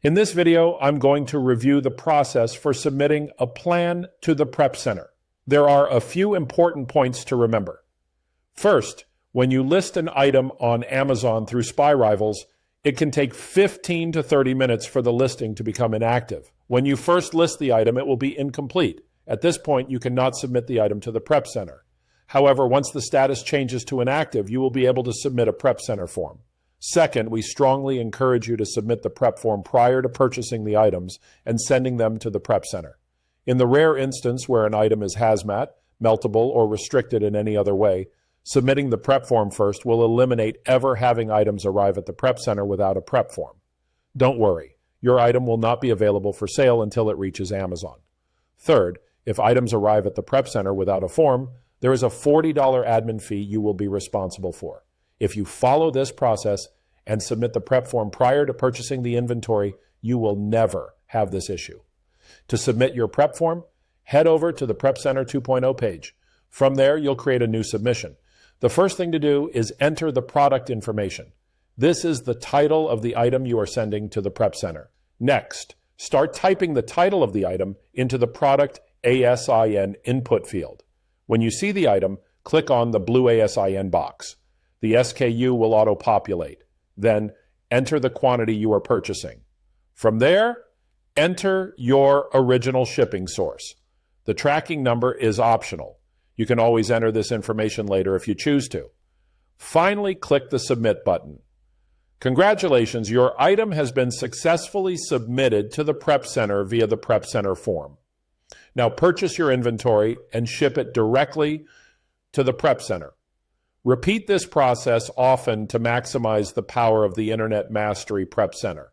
In this video, I'm going to review the process for submitting a plan to the Prep Center. There are a few important points to remember. First, when you list an item on Amazon through Spy Rivals, it can take 15 to 30 minutes for the listing to become inactive. When you first list the item, it will be incomplete. At this point, you cannot submit the item to the Prep Center. However, once the status changes to inactive, you will be able to submit a Prep Center form. Second, we strongly encourage you to submit the prep form prior to purchasing the items and sending them to the Prep Center. In the rare instance where an item is hazmat, meltable, or restricted in any other way, submitting the prep form first will eliminate ever having items arrive at the Prep Center without a prep form. Don't worry, your item will not be available for sale until it reaches Amazon. Third, if items arrive at the Prep Center without a form, there is a $40 admin fee you will be responsible for. If you follow this process and submit the prep form prior to purchasing the inventory, you will never have this issue. To submit your prep form, head over to the Prep Center 2.0 page. From there, you'll create a new submission. The first thing to do is enter the product information. This is the title of the item you are sending to the Prep Center. Next, start typing the title of the item into the product ASIN input field. When you see the item, click on the blue ASIN box. The SKU will auto-populate. Then enter the quantity you are purchasing. From there, enter your original shipping source. The tracking number is optional. You can always enter this information later if you choose to. Finally, click the Submit button. Congratulations, your item has been successfully submitted to the Prep Center via the Prep Center form. Now purchase your inventory and ship it directly to the Prep Center. Repeat this process often to maximize the power of the Internet Mastery Prep Center.